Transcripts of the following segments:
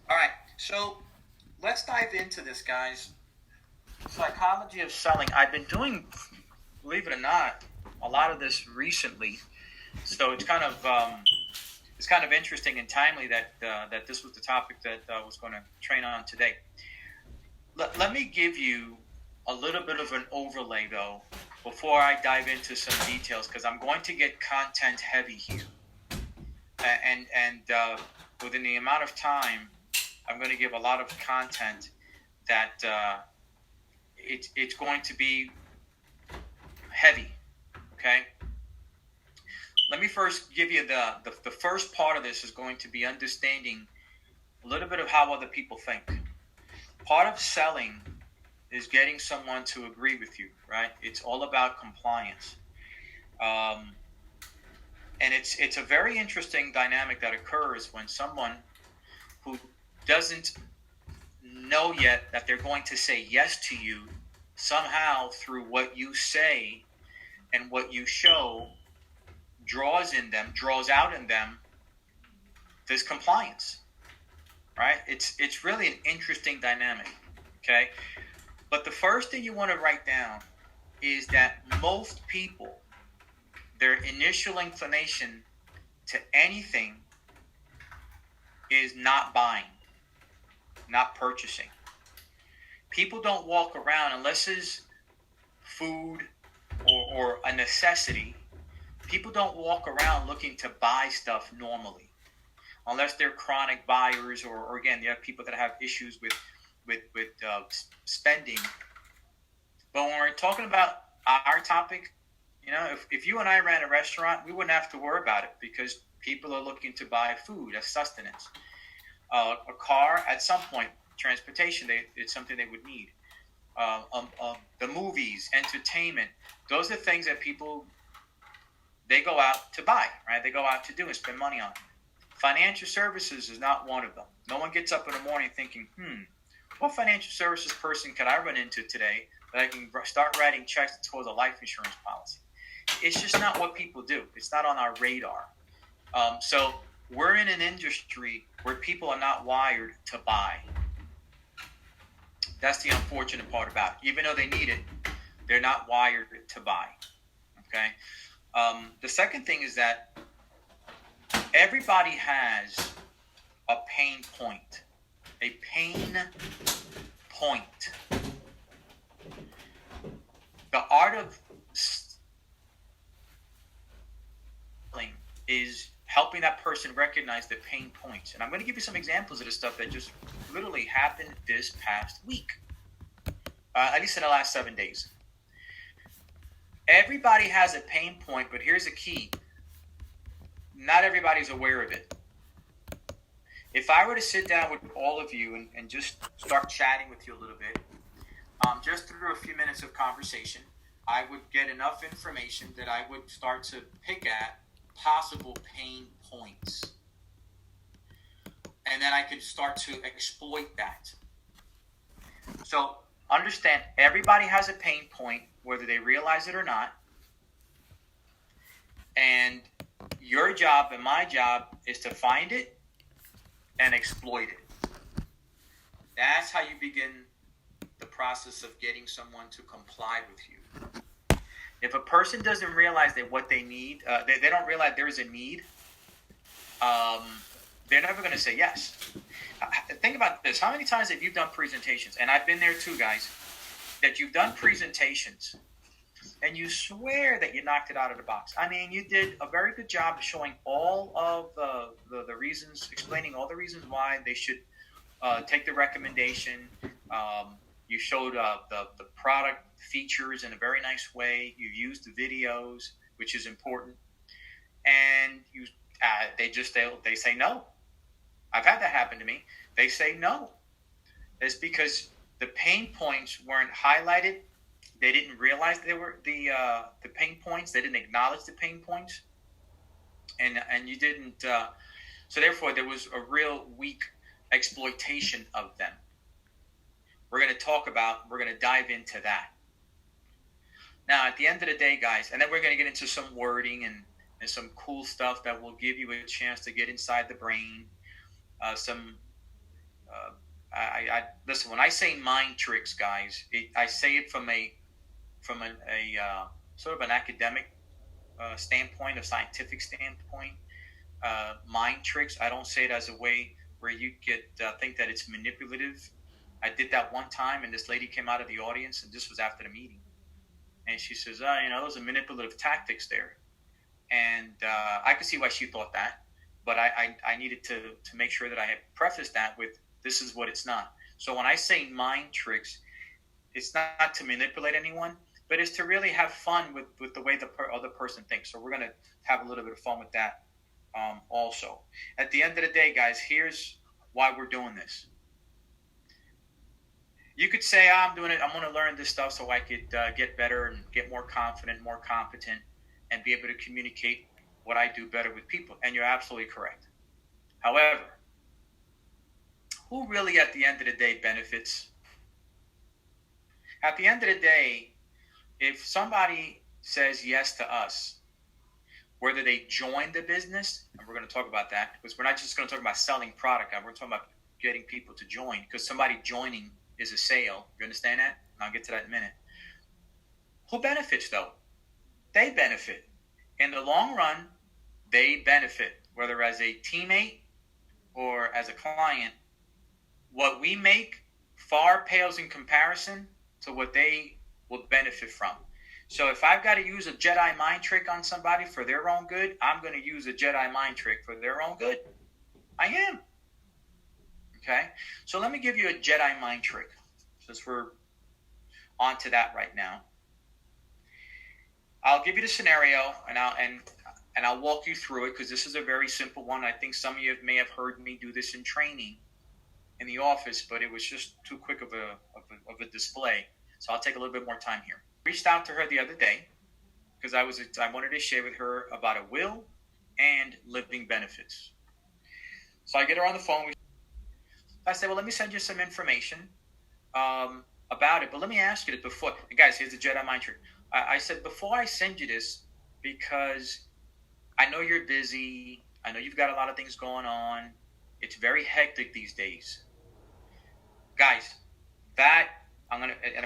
All right, so let's dive into this, guys. Psychology of selling. I've been doing, believe it or not, a lot of this recently. So it's kind of interesting and timely that this was the topic that I was going to train on today. Let me give you a little bit of an overlay though before I dive into some details because I'm going to get content heavy here, and within the amount of time, I'm going to give a lot of content that it's going to be heavy. Okay, let me first give you the first part of this is going to be understanding a little bit of how other people think. Part of selling is getting someone to agree with you, right? It's all about compliance. Um, and it's a very interesting dynamic that occurs when someone who doesn't know yet that they're going to say yes to you somehow through what you say and what you show draws out in them this compliance, right? It's really an interesting dynamic, okay? But the first thing you want to write down is that most people, their initial inclination to anything is not buying, not purchasing. People don't walk around unless it's food or a necessity. People don't walk around looking to buy stuff normally, unless they're chronic buyers or again, you have people that have issues with spending. But when we're talking about our topic, if you and I ran a restaurant, we wouldn't have to worry about it because people are looking to buy food as sustenance. A car, at some point, transportation, it's something they would need. The movies, entertainment, those are things that people, they go out to buy, right? They go out to do and spend money on. Financial services is not one of them. No one gets up in the morning thinking, what financial services person could I run into today that I can start writing checks towards a life insurance policy? It's just not what people do. It's not on our radar. So we're in an industry where people are not wired to buy. That's the unfortunate part about it. Even though they need it, they're not wired to buy. Okay. The second thing is that everybody has a pain point. A pain point. The art of selling is helping that person recognize the pain points. And I'm going to give you some examples of the stuff that just literally happened this past week, at least in the last 7 days. Everybody has a pain point, but here's the key. Not everybody's aware of it. If I were to sit down with all of you and just start chatting with you a little bit, just through a few minutes of conversation, I would get enough information that I would start to pick at possible pain points. And then I could start to exploit that. So understand, everybody has a pain point, whether they realize it or not. And your job and my job is to find it and exploit it. That's how you begin the process of getting someone to comply with you. If a person doesn't realize that what they need, they don't realize there is a need, they're never going to say yes. Think about this. How many times have you done presentations? And I've been there too, guys, that you've done presentations and you swear that you knocked it out of the box. I mean, you did a very good job of showing all of the reasons, explaining all the reasons why they should take the recommendation. You showed the product features in a very nice way. You used the videos, which is important. And they say no. I've had that happen to me. They say no. It's because the pain points weren't highlighted. They didn't realize they were the pain points. They didn't acknowledge the pain points, and you didn't. So therefore, there was a real weak exploitation of them. We're going to dive into that. Now, at the end of the day, guys, and then we're going to get into some wording and some cool stuff that will give you a chance to get inside the brain. Some I listen. When I say mind tricks, guys, I say it from a sort of an academic standpoint, a scientific standpoint. Mind tricks. I don't say it as a way where you get think that it's manipulative. I did that one time, and this lady came out of the audience, and this was after the meeting, and she says, those are manipulative tactics there. And I could see why she thought that, but I needed to make sure that I had prefaced that with, this is what it's not. So when I say mind tricks, it's not to manipulate anyone, but it's to really have fun with the way the other person thinks. So we're going to have a little bit of fun with that also. At the end of the day, guys, here's why we're doing this. You could say, I'm doing it, I'm going to learn this stuff so I could get better and get more confident, more competent, and be able to communicate what I do better with people. And you're absolutely correct. However, who really at the end of the day benefits? At the end of the day, if somebody says yes to us, whether they join the business, and we're going to talk about that, because we're not just going to talk about selling product, we're talking about getting people to join, because somebody joining is a sale. You understand that? And I'll get to that in a minute. Who benefits, though? They benefit. In the long run, they benefit, whether as a teammate or as a client. What we make far pales in comparison to what they will benefit from. So if I've got to use a Jedi mind trick on somebody for their own good, I'm going to use a Jedi mind trick for their own good. I am. Okay? So let me give you a Jedi mind trick, since we're on to that right now. I'll give you the scenario, and I'll walk you through it, because this is a very simple one. I think some of you may have heard me do this in training in the office, but it was just too quick of a display. So I'll take a little bit more time here. Reached out to her the other day because I wanted to share with her about a will and living benefits. So I get her on the phone. I said, well, let me send you some information about it, but let me ask you this before. And guys, here's the Jedi mind trick. I said, before I send you this, because I know you're busy, I know you've got a lot of things going on, it's very hectic these days. Guys, I'm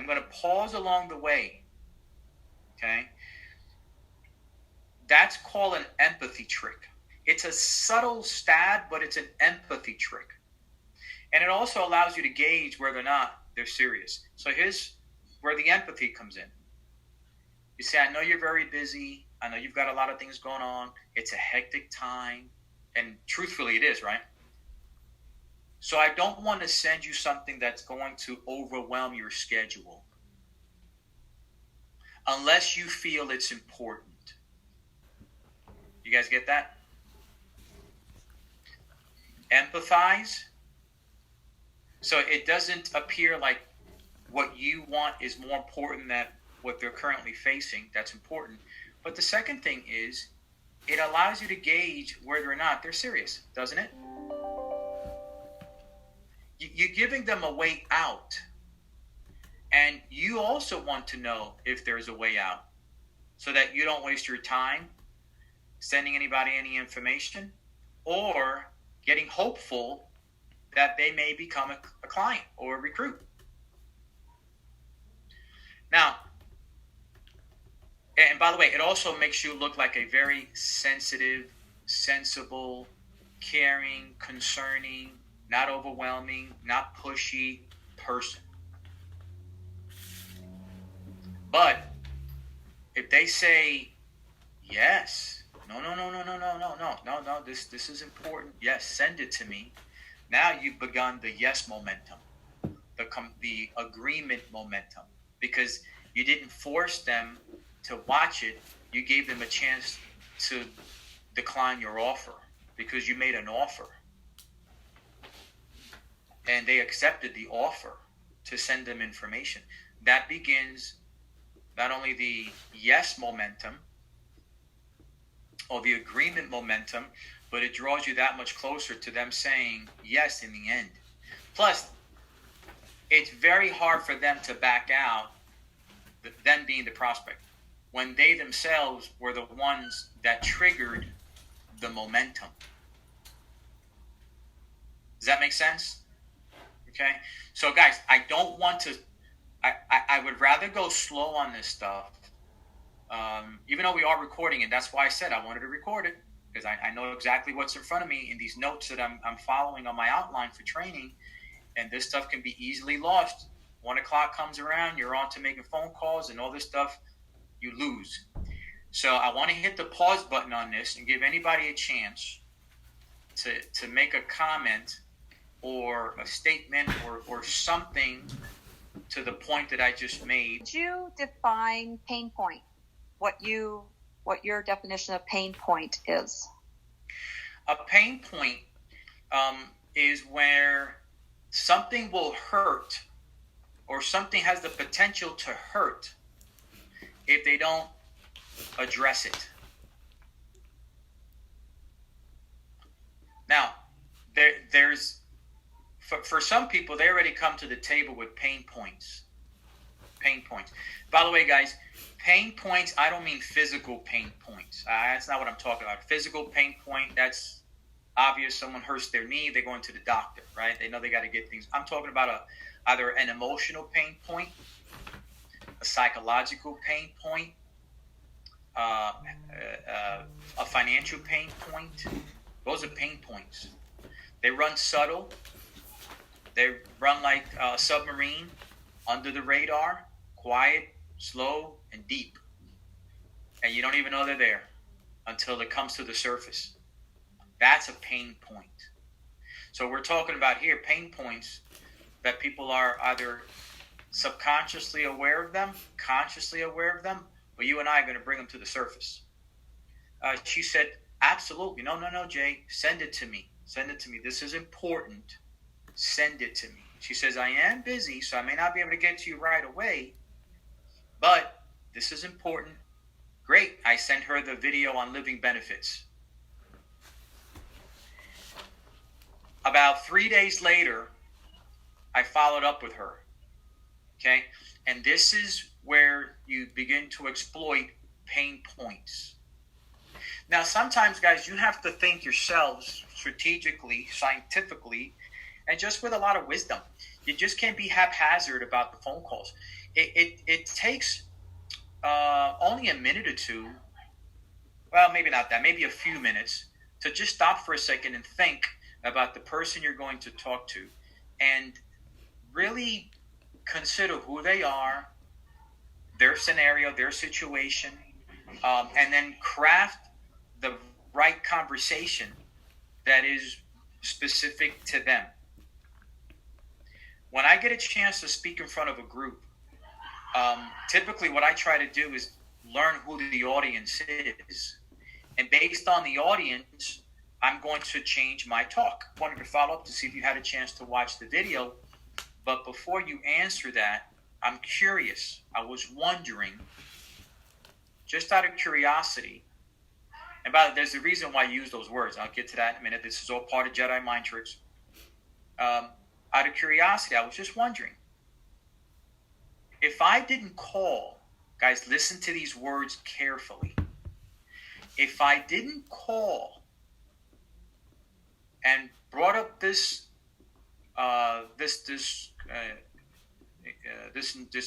gonna pause along the way. Okay? That's called an empathy trick. It's a subtle stab, but it's an empathy trick. And it also allows you to gauge whether or not they're serious. So here's where the empathy comes in. You say, I know you're very busy. I know you've got a lot of things going on. It's a hectic time. And truthfully, it is, right? So I don't want to send you something that's going to overwhelm your schedule, unless you feel it's important. You guys get that? Empathize. So it doesn't appear like what you want is more important than what they're currently facing. That's important. But the second thing is, it allows you to gauge whether or not they're serious, doesn't it? You're giving them a way out. And you also want to know if there's a way out, so that you don't waste your time sending anybody any information or getting hopeful that they may become a client or a recruit. Now, and by the way, it also makes you look like a very sensitive, sensible, caring, concerning, not overwhelming, not pushy person. But if they say yes, no, this is important. Yes, send it to me. Now you've begun the yes momentum, the agreement momentum, because you didn't force them to watch it. You gave them a chance to decline your offer because you made an offer. And they accepted the offer to send them information. That begins not only the yes momentum or the agreement momentum, but it draws you that much closer to them saying yes in the end. Plus, it's very hard for them to back out, them being the prospect, when they themselves were the ones that triggered the momentum. Does that make sense? Okay? So, guys, I don't want to, I would rather go slow on this stuff. Even though we are recording it, that's why I said I wanted to record it, because I know exactly what's in front of me in these notes that I'm following on my outline for training, and this stuff can be easily lost. 1 o'clock comes around, you're on to making phone calls and all this stuff, you lose. So I want to hit the pause button on this and give anybody a chance to make a comment or a statement or something to the point that I just made. Could you define pain point? What your definition of pain point is? A pain point is where something will hurt, or something has the potential to hurt if they don't address it. Now, there's for some people, they already come to the table with pain points. Pain points. By the way, guys, pain points, I don't mean physical pain points. That's not what I'm talking about. Physical pain point, that's obvious. Someone hurts their knee, they're going to the doctor, right? They know they got to get things. I'm talking about either an emotional pain point, a psychological pain point, a financial pain point. Those are pain points. They run subtle. They run like a submarine, under the radar, quiet, slow, and deep. And you don't even know they're there until it comes to the surface. That's a pain point. So we're talking about here pain points that people are either subconsciously aware of them, consciously aware of them, but you and I are going to bring them to the surface. She said, absolutely. No, Jay, send it to me. Send it to me. This is important. Send it to me. She says, I am busy, so I may not be able to get to you right away, but this is important. Great. I sent her the video on living benefits. About 3 days later, I followed up with her. Okay? And this is where you begin to exploit pain points. Now, sometimes, guys, you have to think yourselves strategically, scientifically, and just with a lot of wisdom. You just can't be haphazard about the phone calls. It takes only a minute or two, well, maybe not that, maybe a few minutes, to just stop for a second and think about the person you're going to talk to and really consider who they are, their scenario, their situation, and then craft the right conversation that is specific to them. When I get a chance to speak in front of a group, typically what I try to do is learn who the audience is. And based on the audience, I'm going to change my talk. I wanted to follow up to see if you had a chance to watch the video. But before you answer that, I'm curious. I was wondering, just out of curiosity, and by the way, there's a reason why I use those words. I'll get to that in a minute. This is all part of Jedi mind tricks. Out of curiosity, I was just wondering, if I didn't call, guys, listen to these words carefully. If I didn't call and brought up this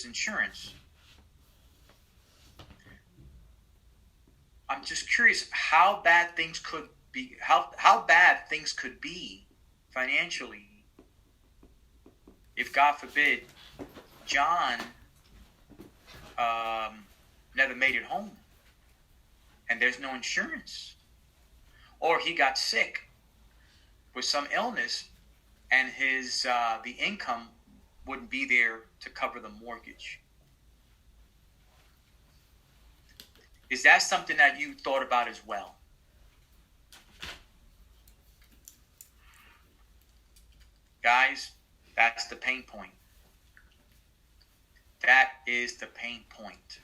insurance, I'm just curious how bad things could be, how bad things could be financially if, God forbid, John never made it home and there's no insurance, or he got sick with some illness and his the income wouldn't be there to cover the mortgage. Is that something that you thought about as well? Guys, that's the pain point. That is the pain point.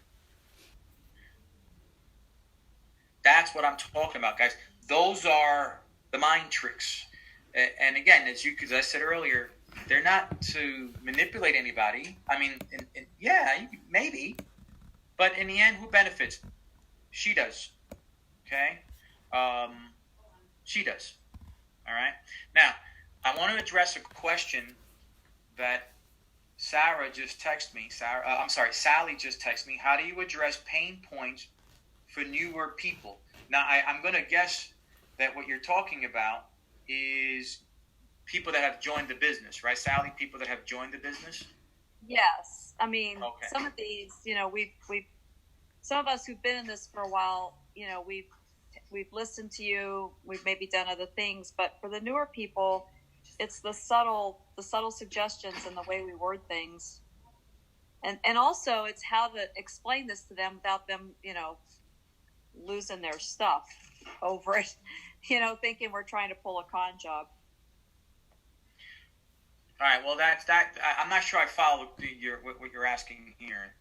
That's what I'm talking about, guys. Those are the mind tricks. And again, as I said earlier, they're not to manipulate anybody. I mean, yeah, maybe. But in the end, who benefits? She does. Okay? She does. All right? Now, I want to address a question that Sally just texted me. Sally just texted me. How do you address pain points for newer people? Now, I'm going to guess that what you're talking about is people that have joined the business, right, Sally? People that have joined the business. Yes, I mean, Okay. some of these, we've some of us who've been in this for a while, we've listened to you, we've maybe done other things, but for the newer people, it's the subtle suggestions and the way we word things, and also it's how to explain this to them without them, losing their stuff over it, thinking we're trying to pull a con job. All right. Well, that's that. I'm not sure I followed what you're asking here.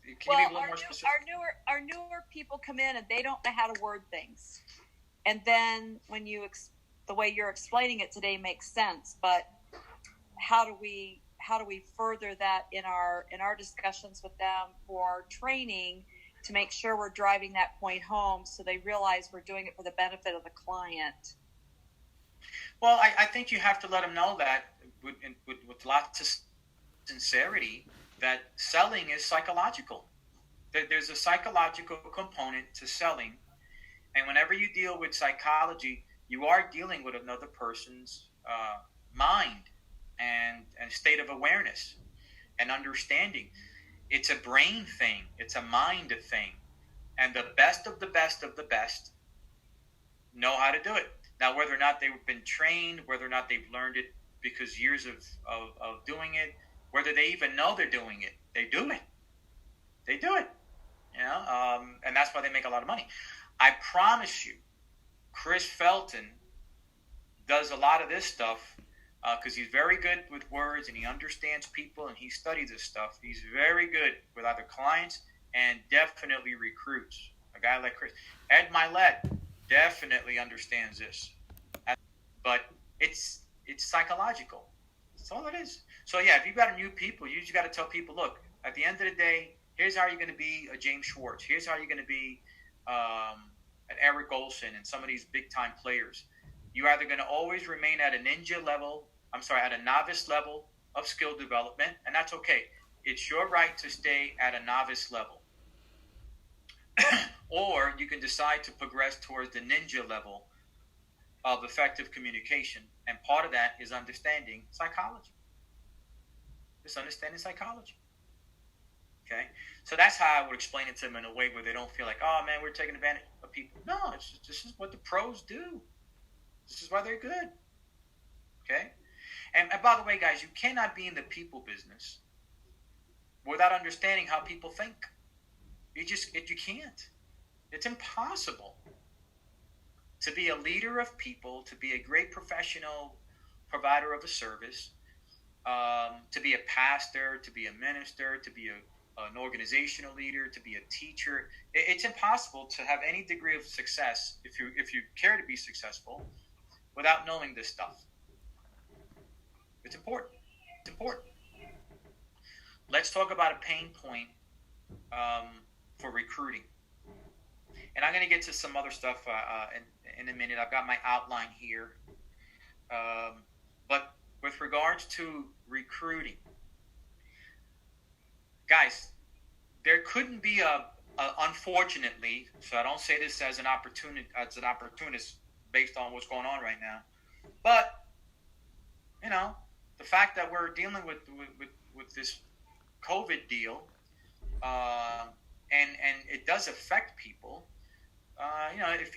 Can you be a little more specific? Our newer people come in and they don't know how to word things, and then when the way you're explaining it today makes sense. But how do we further that in our discussions with them for training to make sure we're driving that point home so they realize we're doing it for the benefit of the client? Well, I think you have to let them know that with lots of sincerity that selling is psychological. There's a psychological component to selling. And whenever you deal with psychology, you are dealing with another person's mind and state of awareness and understanding. It's a brain thing. It's a mind thing. And the best of the best of the best know how to do it. Now, whether or not they've been trained, whether or not they've learned it because years of doing it, whether they even know they're doing it, they do it. They do it. And that's why they make a lot of money. I promise you, Chris Felton does a lot of this stuff because he's very good with words and he understands people and he studies this stuff. He's very good with other clients and definitely recruits. A guy like Chris. Ed Milet definitely understands this. But it's psychological. That's all it is. So, yeah, if you've got new people, you just got to tell people, look, at the end of the day, here's how you're going to be a James Schwartz. Here's how you're going to be an Eric Olson and some of these big-time players. You're either going to always remain at a at a novice level of skill development, and that's okay. It's your right to stay at a novice level. Or you can decide to progress towards the ninja level of effective communication. And part of that is understanding psychology. It's understanding psychology. Okay? So that's how I would explain it to them in a way where they don't feel like, oh, man, we're taking advantage of people. No, this is what the pros do. This is why they're good. Okay? And by the way, guys, you cannot be in the people business without understanding how people think. You can't. It's impossible to be a leader of people, to be a great professional provider of a service, to be a pastor, to be a minister, to be an organizational leader, to be a teacher. It's impossible to have any degree of success if you care to be successful without knowing this stuff. It's important. It's important. Let's talk about a pain point for recruiting. And I'm going to get to some other stuff in a minute. I've got my outline here. But with regards to recruiting, guys, there couldn't be unfortunately, so I don't say this as an opportunist based on what's going on right now, but the fact that we're dealing with this COVID deal, and it does affect people.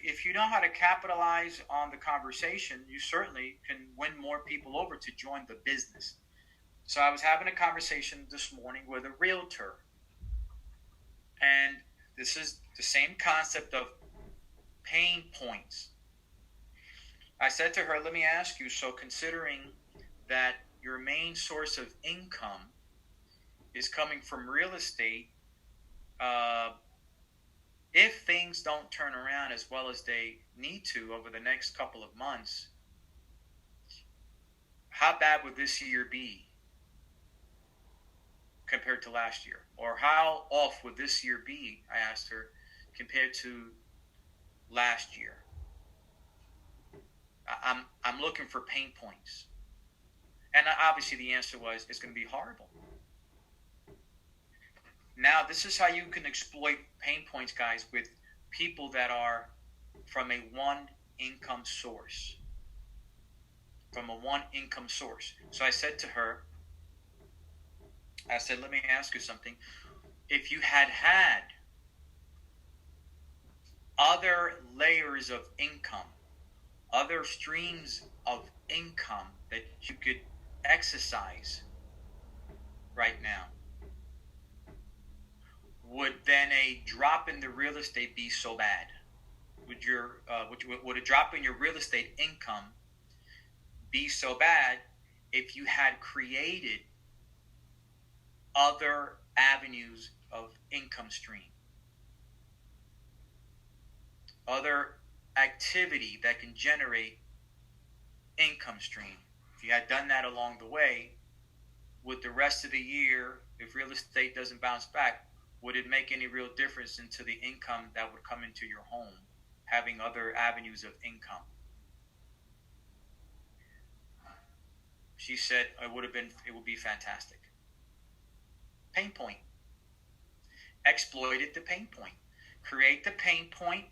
If you know how to capitalize on the conversation, you certainly can win more people over to join the business. So I was having a conversation this morning with a realtor, and this is the same concept of pain points. I said to her, let me ask you, so considering that your main source of income is coming from real estate, if things don't turn around as well as they need to over the next couple of months, how bad would this year be compared to last year? Or how off would this year be, I asked her, compared to last year? I'm looking for pain points. And obviously the answer was, it's going to be horrible. Now, this is how you can exploit pain points, guys, with people that are from a one income source. From a one income source. So I said to her, let me ask you something. If you had other layers of income, other streams of income that you could exercise right now, would then a drop in the real estate be so bad? Would a drop in your real estate income be so bad if you had created other avenues of income stream, other activity that can generate income stream? If you had done that along the way, would the rest of the year, if real estate doesn't bounce back, would it make any real difference into the income that would come into your home, having other avenues of income? She said it would be fantastic. Pain point. Exploited the pain point. Create the pain point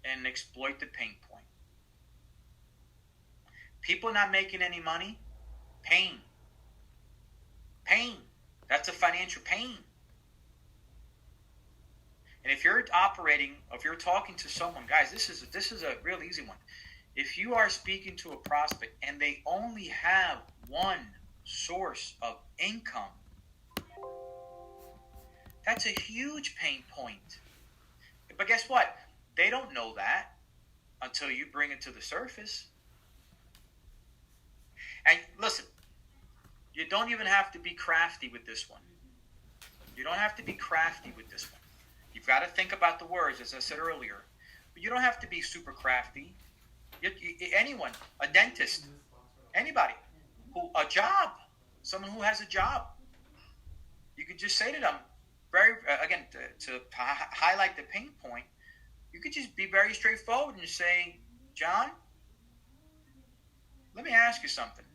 and exploit the pain point. People not making any money, pain. Pain. That's a financial pain. And if you're talking to someone, guys, this is a real easy one. If you are speaking to a prospect and they only have one source of income, that's a huge pain point. But guess what? They don't know that until you bring it to the surface. And listen, you don't even have to be crafty with this one. You don't have to be crafty with this one. You've got to think about the words, as I said earlier. But you don't have to be super crafty. Anyone, a dentist, anybody, someone who has a job, you could just say to them, to highlight the pain point, you could just be very straightforward and say, John, let me ask you something.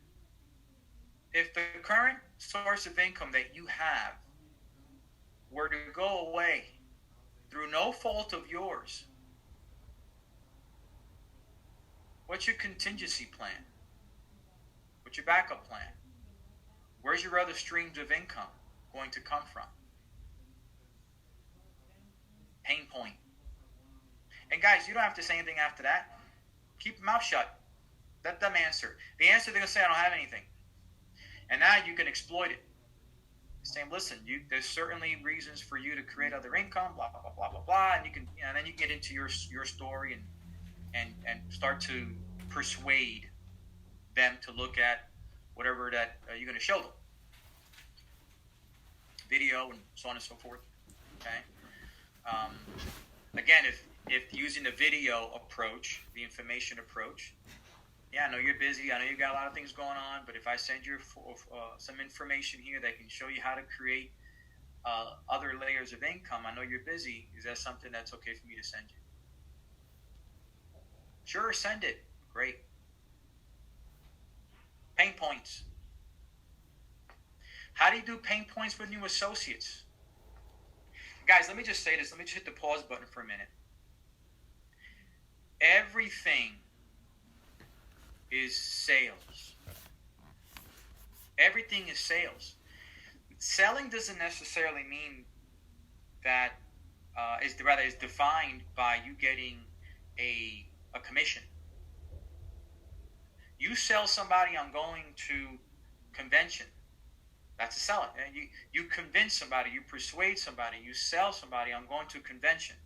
If the current source of income that you have were to go away through no fault of yours, what's your contingency plan? What's your backup plan? Where's your other streams of income going to come from? Pain point. And guys, you don't have to say anything after that. Keep your mouth shut. Let them answer. The answer, they're going to say, I don't have anything. And now you can exploit it. Saying, listen, there's certainly reasons for you to create other income, blah, blah, blah, blah, blah, blah. And and then you get into your story and start to persuade them to look at whatever that you're going to show them. Video and so on and so forth. Okay. Again, if using the video approach, the information approach, yeah, I know you're busy. I know you've got a lot of things going on, but if I send you some information here that can show you how to create other layers of income, I know you're busy. Is that something that's okay for me to send you? Sure, send it. Great. Pain points. How do you do pain points with new associates? Guys, let me just say this. Let me just hit the pause button for a minute. Everything is sales. Everything is sales. Selling doesn't necessarily mean that is defined by you getting a commission. You sell somebody on going to convention. That's a selling. You convince somebody, you persuade somebody, you sell somebody on going to a convention.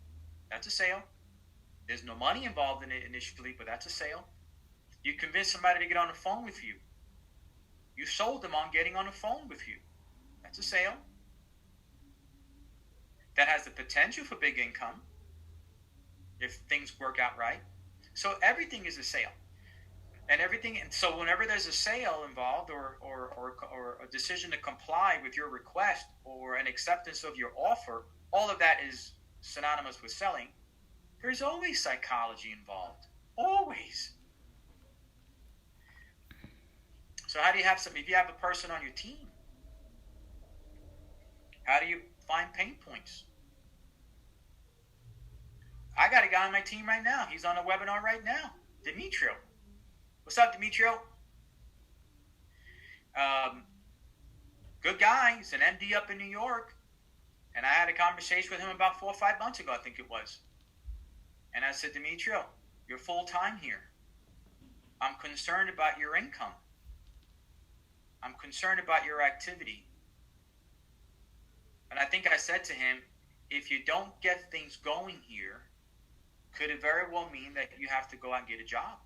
That's a sale. There's no money involved in it initially, but that's a sale. You convince somebody to get on the phone with you. You sold them on getting on the phone with you. That's a sale. That has the potential for big income if things work out right. So everything is a sale. And so whenever there's a sale involved or a decision to comply with your request or an acceptance of your offer, all of that is synonymous with selling. There's always psychology involved. Always. So how do you have if you have a person on your team, how do you find pain points? I got a guy on my team right now. He's on a webinar right now. Demetrio. What's up, Demetrio? Good guy. He's an MD up in New York. And I had a conversation with him about 4 or 5 months ago, I think it was. And I said, Demetrio, you're full-time here. I'm concerned about your income. I'm concerned about your activity. And I think I said to him, if you don't get things going here, could it very well mean that you have to go out and get a job?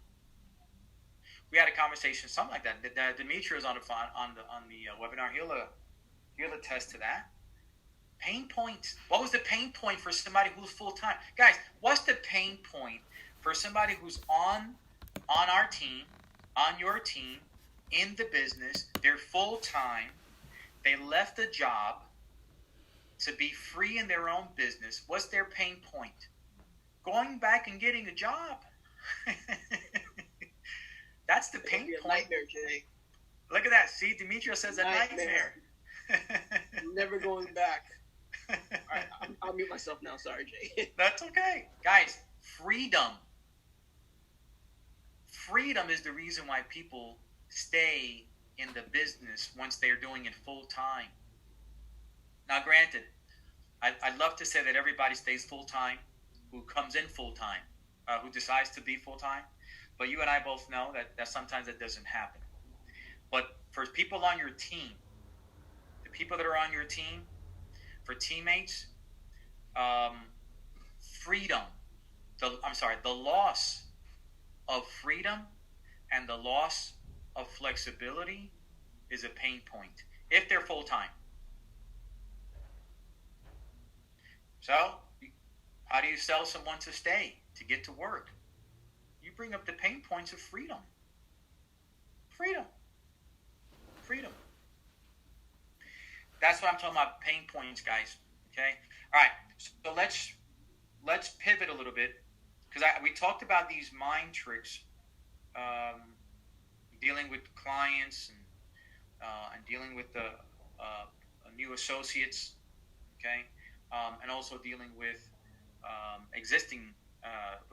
We had a conversation, something like that. Demetrio is on the webinar. He'll attest to that. Pain points. What was the pain point for somebody who's full-time? Guys, what's the pain point for somebody who's on our team, on your team, in the business, they're full-time, they left a job to be free in their own business? What's their pain point? Going back and getting a job. That's the pain point. Nightmare, Jay. Look at that. See, Demetrio says a nightmare. Never going back. All right, I'll mute myself now. Sorry, Jay. That's okay. Guys, freedom. Freedom is the reason why people stay in the business once they're doing it full time. Now, granted, I'd love to say that everybody stays full time who comes in full time, who decides to be full time. But you and I both know that sometimes that doesn't happen. But for people on your team, the people that are on your team, for teammates, freedom, the loss of freedom and the loss of flexibility is a pain point if they're full-time. So, how do you sell someone to stay, to get to work? You bring up the pain points of freedom. Freedom. That's what I'm talking about, pain points, guys. Okay? All right. So let's pivot a little bit, because we talked about these mind tricks, dealing with clients and dealing with the new associates, okay, and also dealing with existing,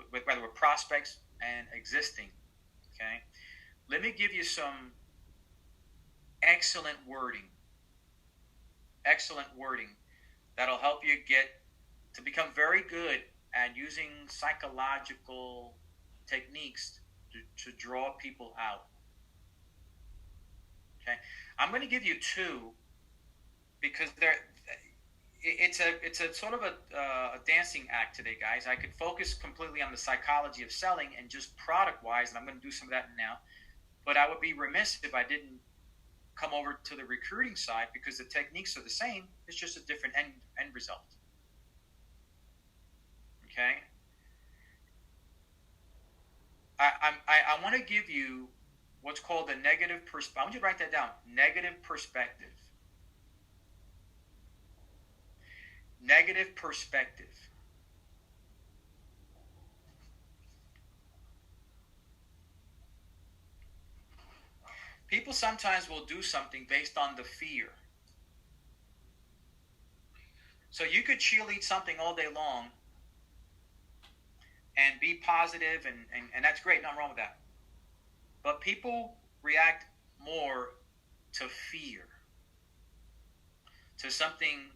whether with prospects and existing, okay. Let me give you some excellent wording that'll help you get to become very good at using psychological techniques to draw people out. Okay, I'm going to give you two because it's a sort of a dancing act today, guys. I could focus completely on the psychology of selling and just product wise, and I'm going to do some of that now. But I would be remiss if I didn't come over to the recruiting side, because the techniques are the same. It's just a different end result. Okay. I want to give you what's called the negative perspective. I want you to write that down. Negative perspective. Negative perspective. People sometimes will do something based on the fear. So you could cheerlead something all day long and be positive, and that's great, nothing wrong with that. But people react more to fear, to something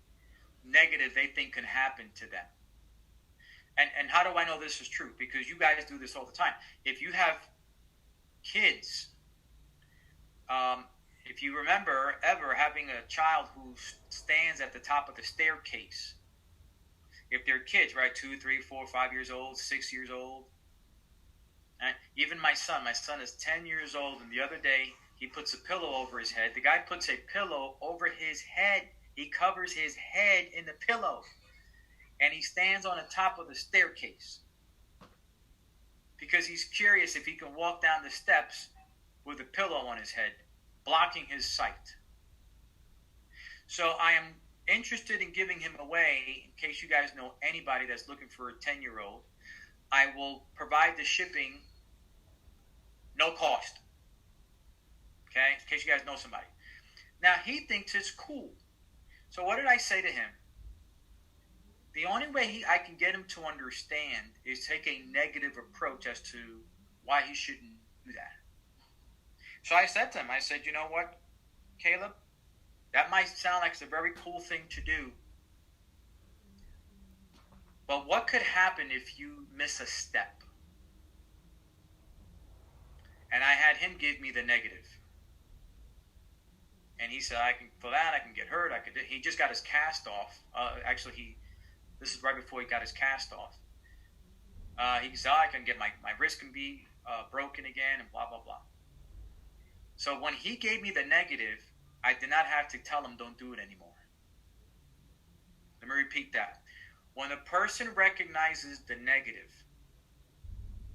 negative they think can happen to them. And how do I know this is true? Because you guys do this all the time. If you have kids, if you remember ever having a child who stands at the top of the staircase, if they're kids, right, 2, 3, 4, 5 years old, 6 years old, right? Even my son is 10 years old, and the other day he puts a pillow over his head. The guy puts a pillow over his head. He covers his head in the pillow, and he stands on the top of the staircase because he's curious if he can walk down the steps with a pillow on his head, blocking his sight. So I am interested in giving him away, in case you guys know anybody that's looking for a 10-year-old. I will provide the shipping, no cost. Okay, in case you guys know somebody. Now he thinks it's cool. So what did I say to him? The only way I can get him to understand is take a negative approach as to why he shouldn't do that. So I said to him, I said, you know what, Caleb, that might sound like it's a very cool thing to do, but what could happen if you miss a step? And I had him give me the negative. And he said, for that, I can get hurt. He just got his cast off. This is right before he got his cast off. He said, I can get my wrist can be broken again and blah, blah, blah. So when he gave me the negative, I did not have to tell him don't do it anymore. Let me repeat that. When a person recognizes the negative,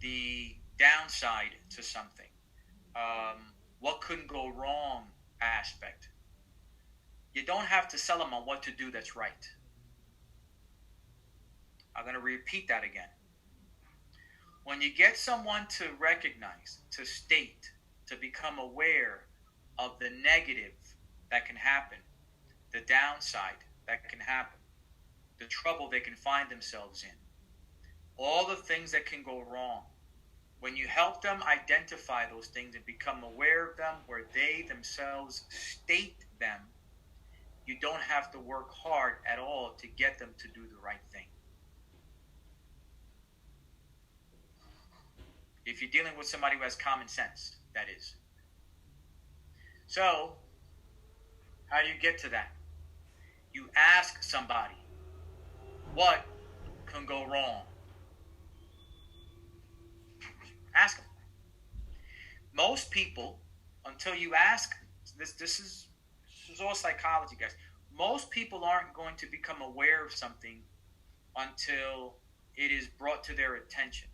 the downside to something, what couldn't go wrong aspect, you don't have to sell them on what to do that's right. I'm going to repeat that again. When you get someone to recognize, to state, to become aware of the negative that can happen, the downside that can happen, the trouble they can find themselves in, all the things that can go wrong, when you help them identify those things and become aware of them where they themselves state them, you don't have to work hard at all to get them to do the right thing. If you're dealing with somebody who has common sense, that is. So, how do you get to that? You ask somebody, what can go wrong? Ask them. Most people, until you ask, this is all psychology, guys. Most people aren't going to become aware of something until it is brought to their attention.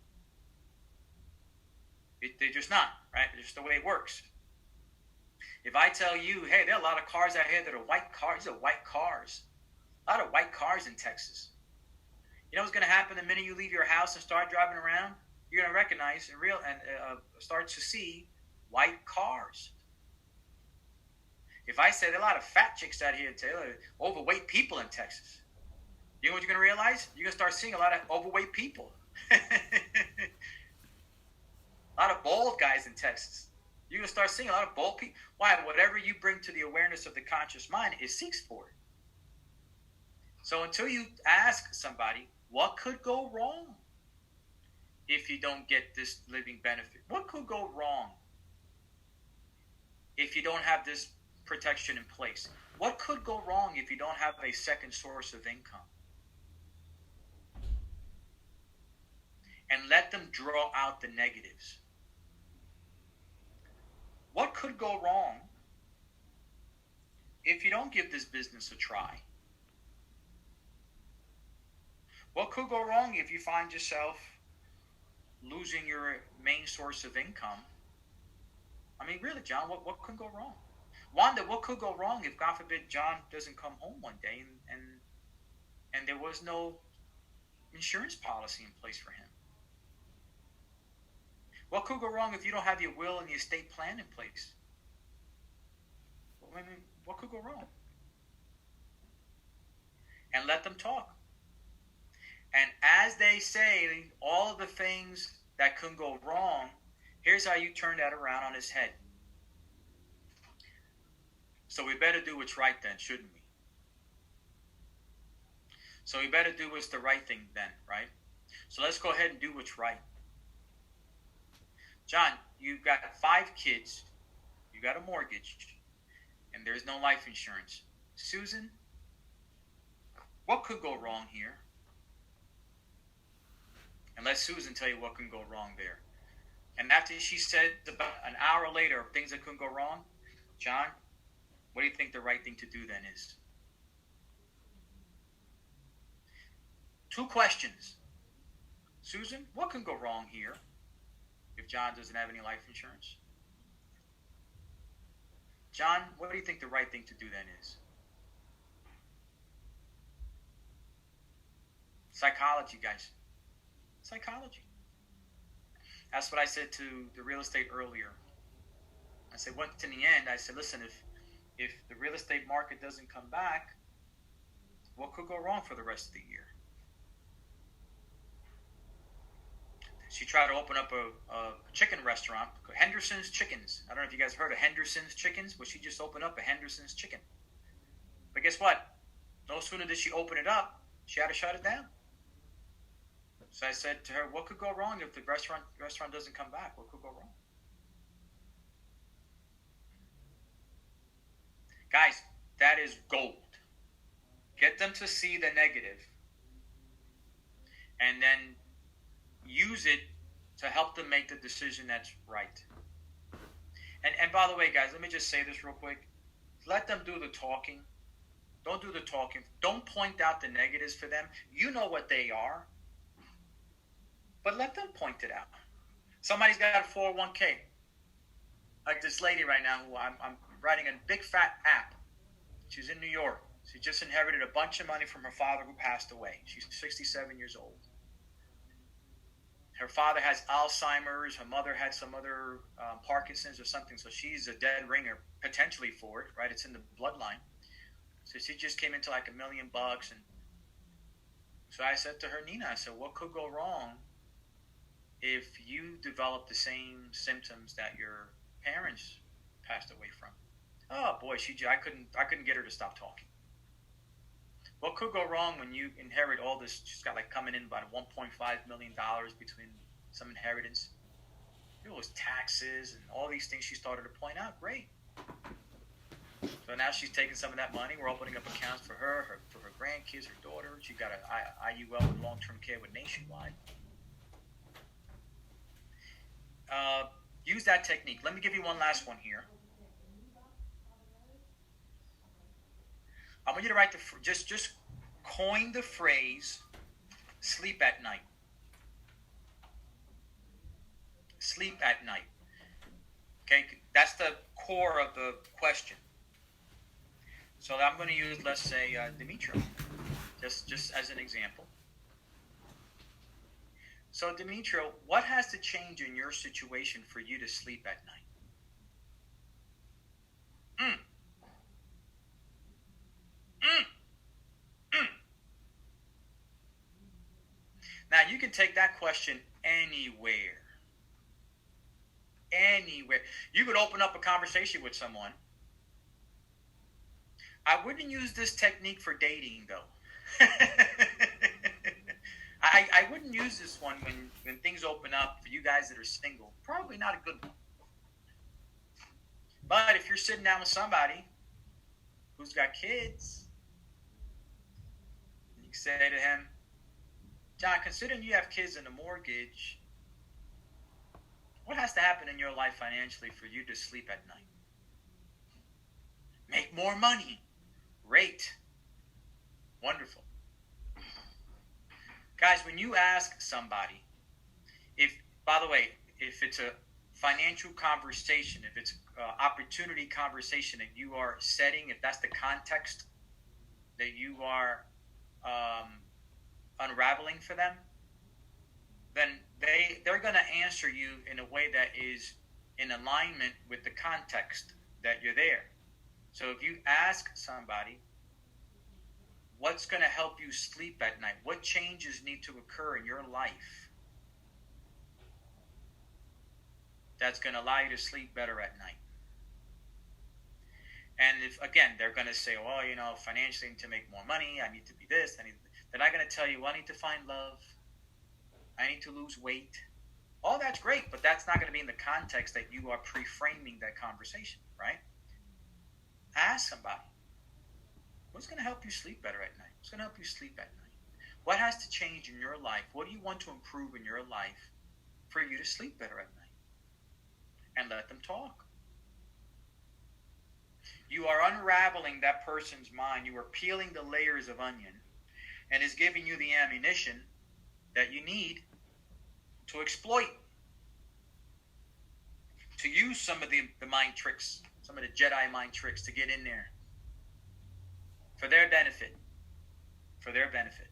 They're just not, right? It's just the way it works. If I tell you, hey, there are a lot of cars out here that are white cars. These are white cars. A lot of white cars in Texas. You know what's going to happen the minute you leave your house and start driving around? You're going to recognize and start to see white cars. If I say there are a lot of fat chicks out here, overweight people in Texas, you know what you're going to realize? You're going to start seeing a lot of overweight people. A lot of bald guys in Texas. You're going to start seeing a lot of bald people. Why? Whatever you bring to the awareness of the conscious mind, it seeks for it. So until you ask somebody, what could go wrong if you don't get this living benefit? What could go wrong if you don't have this protection in place? What could go wrong if you don't have a second source of income? And let them draw out the negatives. What could go wrong if you don't give this business a try? What could go wrong if you find yourself losing your main source of income? I mean, really, John, what could go wrong? Wanda, what could go wrong if, God forbid, John doesn't come home one day and there was no insurance policy in place for him? What could go wrong if you don't have your will and the estate plan in place? I mean, what could go wrong? And let them talk. And as they say all of the things that could go wrong, here's how you turn that around on his head. So we better do what's right then, shouldn't we? So we better do what's the right thing then, right? So let's go ahead and do what's right. John, you've got 5 kids, you got a mortgage, and there's no life insurance. Susan, what could go wrong here? And let Susan tell you what can go wrong there. And after she said about an hour later of things that couldn't go wrong, John, what do you think the right thing to do then is? 2 questions. Susan, what can go wrong here if John doesn't have any life insurance? John, what do you think the right thing to do then is? Psychology, guys. Psychology. That's what I said to the real estate earlier. I said, once in the end, I said, listen, if the real estate market doesn't come back, what could go wrong for the rest of the year? She tried to open up a chicken restaurant, Henderson's Chickens. I don't know if you guys heard of Henderson's Chickens, but she just opened up a Henderson's Chicken. But guess what? No sooner did she open it up, she had to shut it down. So I said to her, what could go wrong if the restaurant doesn't come back? What could go wrong? Guys, that is gold. Get them to see the negative and then use it to help them make the decision that's right. And by the way, guys, let me just say this real quick. Let them do the talking. Don't do the talking. Don't point out the negatives for them. You know what they are. But let them point it out. Somebody's got a 401k. Like this lady right now who I'm writing a big fat app. She's in New York. She just inherited a bunch of money from her father who passed away. She's 67 years old. Her father has Alzheimer's. Her mother had some other Parkinson's or something. So she's a dead ringer potentially for it, right? It's in the bloodline. So she just came into like $1 million. And so I said to her, Nina, I said, what could go wrong if you develop the same symptoms that your parents passed away from? Oh boy, I couldn't get her to stop talking. What could go wrong when you inherit all this? She's got like coming in about $1.5 million between some inheritance. It was taxes and all these things she started to point out. Great. So now she's taking some of that money. We're opening up accounts for her grandkids, her daughter. She got an IUL with long-term care with Nationwide. Use that technique. Let me give you one last one here. I want you to write just coin the phrase sleep at night. Sleep at night. Okay, that's the core of the question. So I'm going to use, let's say, Dimitro, just as an example. So Dimitro, what has to change in your situation for you to sleep at night? Now, you can take that question anywhere. Anywhere. You could open up a conversation with someone. I wouldn't use this technique for dating, though. I wouldn't use this one when things open up for you guys that are single. Probably not a good one. But if you're sitting down with somebody who's got kids, you can say to him, John, considering you have kids and a mortgage, what has to happen in your life financially for you to sleep at night? Make more money. Great. Wonderful. Guys, when you ask somebody, by the way, if it's a financial conversation, if it's an opportunity conversation that you are setting, if that's the context that you are unraveling for them, then they're going to answer you in a way that is in alignment with the context that you're there. So if you ask somebody, what's going to help you sleep at night? What changes need to occur in your life that's going to allow you to sleep better at night? And if, again, they're going to say, well, financially to make more money, I need to be this, they're not going to tell you, well, I need to find love, I need to lose weight. All that's great, but that's not going to be in the context that you are pre-framing that conversation, right? Ask somebody, what's going to help you sleep better at night? What's going to help you sleep at night? What has to change in your life? What do you want to improve in your life for you to sleep better at night? And let them talk. You are unraveling that person's mind. You are peeling the layers of onion, and is giving you the ammunition that you need to exploit, to use some of the mind tricks, some of the Jedi mind tricks to get in there for their benefit. For their benefit.